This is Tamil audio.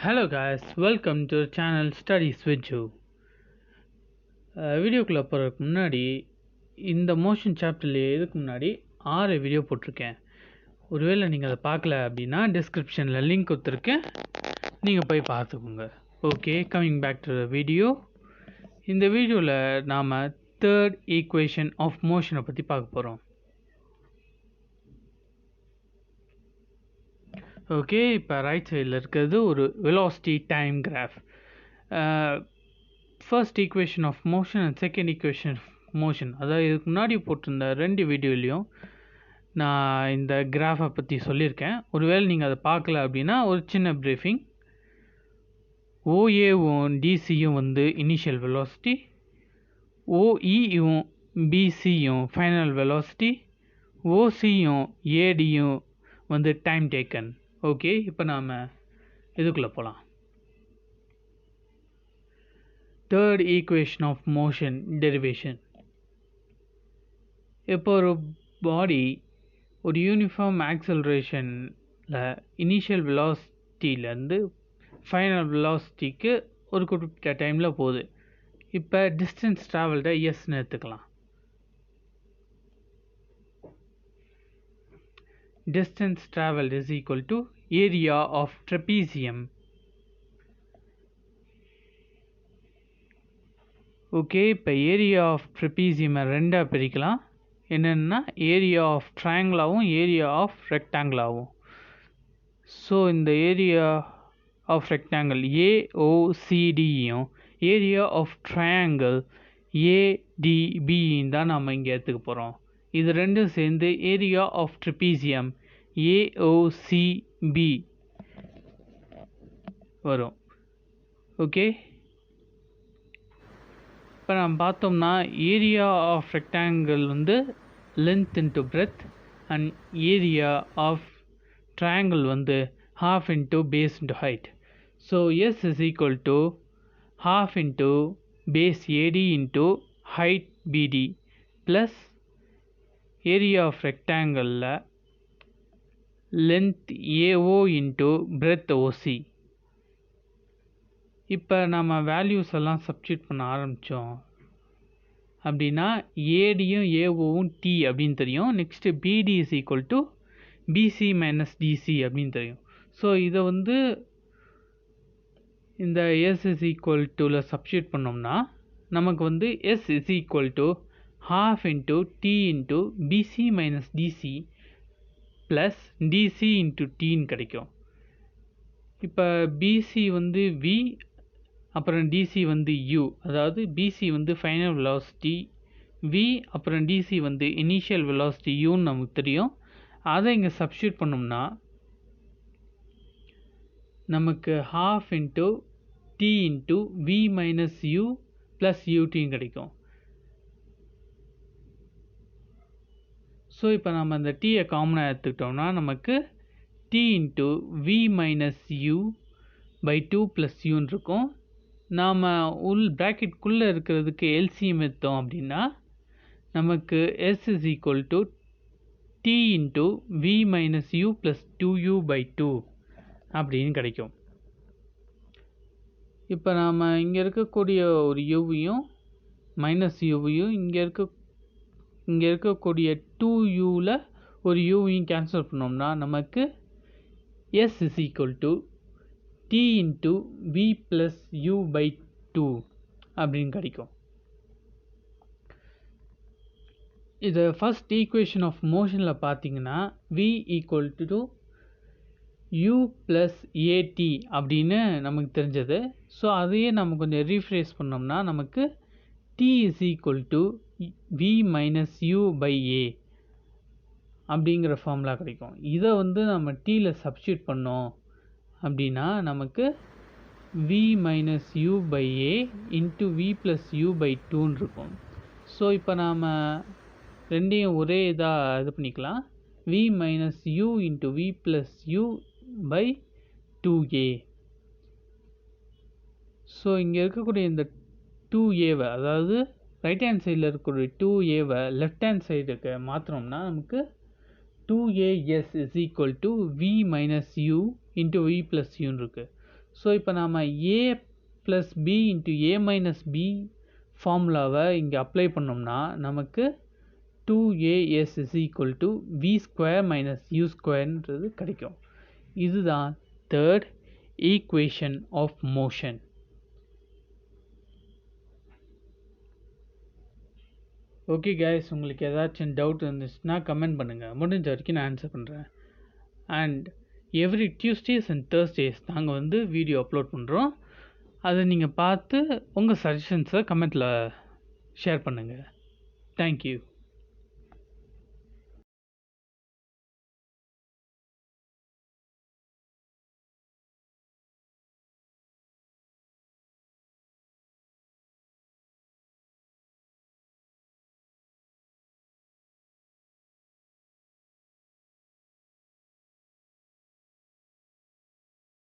Hello guys, welcome to the channel Studies with You. வீடியோக்குள்ளே போகிறதுக்கு முன்னாடி இந்த மோஷன் சாப்டர்லேயே இதுக்கு முன்னாடி 6 வீடியோ போட்டிருக்கேன். ஒருவேளை நீங்கள் அதை பார்க்கல அப்படின்னா டிஸ்கிரிப்ஷனில் லிங்க் கொடுத்துருக்கேன், நீங்கள் போய் பார்த்துக்கோங்க. Okay, coming back to the video. இந்த வீடியோவில் நாம் தேர்ட் ஈக்குவேஷன் ஆஃப் மோஷனை பற்றி பார்க்க போகிறோம். ஓகே, இப்போ ரைட் சைடில் இருக்கிறது ஒரு velocity time graph. First equation of motion and second equation of motion, அதாவது இதுக்கு முன்னாடி போட்டிருந்த 2 வீடியோலையும் நான் இந்த கிராஃபை பற்றி சொல்லியிருக்கேன். ஒருவேளை நீங்கள் அதை பார்க்கல அப்படின்னா ஒரு சின்ன ப்ரீஃபிங். ஓஏவும் டிசியும் வந்து இனிஷியல் வெலாசிட்டி, ஓஇயும் பிசியும் ஃபைனல் வெலாசிட்டி, ஓசியும் ஏடியும் வந்து டைம் டேக்கன். ஓகே, இப்போ நாம் இதுக்குள்ளே போகலாம். Third equation of motion derivation. இப்போ ஒரு பாடி ஒரு யூனிஃபார்ம் ஆக்சலரேஷனில் இனிஷியல் வெலாசிட்டியிலேருந்து ஃபைனல் வெலாசிட்டிக்கு ஒரு குறிப்பிட்ட டைமில் போகுது. இப்போ டிஸ்டன்ஸ் ட்ராவல்டை எஸ்ன்னு எடுத்துக்கலாம். Distance traveled is equal to area of trapezium. Okay, இப்போ ஏரியா ஆஃப் ட்ரெபீசியம் ரெண்டாக பிரிக்கலாம். என்னென்னா ஏரியா ஆஃப் ட்ரையாங்கிளாகவும் ஏரியா ஆஃப் ரெக்டாங்கிளாகவும். ஸோ இந்த ஏரியா ஆஃப் ரெக்டாங்கிள் ஏஓசிடியும் ஏரியா ஆஃப் ட்ரையாங்கிள் ஏடிபியும் தான் நம்ம இங்கே எடுத்துக்க போகிறோம். இது ரெண்டும் சேர்ந்து ஏரியா ஆஃப் ட்ரெபீசியம் ஏஓசிபி வரும். ஓகே, இப்போ நம்ம பார்த்தோம்னா ஏரியா ஆஃப் ரெக்டாங்கிள் வந்து length into breadth and area of triangle வந்து half into base into height. So S is equal to half into base AD into height BD plus area of rectangle length AO into breadth OC. இப்போ நம்ம வேல்யூஸ் எல்லாம் சப்ஸ்டியூட் பண்ண ஆரம்பித்தோம் அப்படின்னா ஏடியும் ஏஓவும் டி அப்படின்னு தெரியும். Next PD is equal to PC minus DC அப்படின்னு தெரியும். ஸோ இதை வந்து இந்த எஸ் இஸ் ஈக்குவல் டுவில் சப்ஸ்டியூட் பண்ணோம்னா நமக்கு வந்து S is equal to half into t into bc minus dc plus dc into tன்னு கிடைக்கும். இப்போ bc வந்து v, அப்புறம் dc வந்து u, அதாவது bc வந்து ஃபைனல் வெலாசிட்டி v, அப்புறம் dc வந்து இனிஷியல் வெலாசிட்டி uன்னு நமக்கு தெரியும். அதை இங்கே சப்ஸ்டியூட் பண்ணோம்னா நமக்கு half into t into v minus u plus utன்னு கிடைக்கும். ஸோ இப்போ நம்ம அந்த டீயை காமனாக எடுத்துக்கிட்டோம்னா நமக்கு t into v minus u by 2 plus யூன்னு இருக்கும். நாம் ப்ராக்கெட்குள்ளே இருக்கிறதுக்கு எல்சிஎம் எடுத்தோம் அப்படின்னா நமக்கு s is equal to t into v minus u plus 2u by 2 அப்படின்னு கிடைக்கும். இப்போ நாம் இங்கே இருக்கக்கூடிய ஒரு யூவையும் மைனஸ் யூவையும் இங்கே இருக்கக்கூடிய 2uவில் ஒரு யூவையும் கேன்சல் பண்ணோம்னா நமக்கு s is equal to t into v plus u by 2 அப்படின்னு கிடைக்கும். இது ஃபஸ்ட் ஈக்குவேஷன் ஆஃப் மோஷனில் பார்த்தீங்கன்னா v equal to u plus at அப்படின்னு நமக்கு தெரிஞ்சது. ஸோ அதையே நம்ம கொஞ்சம் ரீஃப்ரேஸ் பண்ணோம்னா நமக்கு t is equal to v minus u by a அப்படிங்கிற ஃபார்முலா கிடைக்கும். இதை வந்து நம்ம டீயில் சப்ஸ்டியூட் பண்ணோம் அப்படின்னா நமக்கு v minus u by a into v plus u by 2ன்னு இருக்கும். ஸோ இப்போ நாம் ரெண்டையும் ஒரே இதாக இது பண்ணிக்கலாம். v minus u into v plus u by 2a. So இங்கே இருக்கக்கூடிய இந்த 2aவை, அதாவது ரைட் ஹேண்ட் சைடில் இருக்கக்கூடிய 2aவை லெஃப்ட் ஹேண்ட் சைடுக்கு மாற்றினோம்னா நமக்கு 2as is equal to v minus u into v plus யூன்னு இருக்குது. ஸோ இப்போ நாம் a plus b into a minus b ஃபார்முலாவை இங்கே அப்ளை பண்ணோம்னா நமக்கு 2as is equal to v square minus u squareன்றது கிடைக்கும். இதுதான் third equation of motion. Okay guys, உங்களுக்கு ஏதாச்சும் டவுட் இருந்துச்சுன்னா கமெண்ட் பண்ணுங்கள், முடிஞ்ச வரைக்கும் நான் ஆன்சர் பண்ணுறேன். And every Tuesdays and Thursdays நாங்கள் வந்து வீடியோ அப்லோட் பண்ணுறோம். அதை நீங்கள் பார்த்து உங்கள் சஜஷன்ஸை கமெண்ட்டில் ஷேர் பண்ணுங்கள். தேங்க்யூ.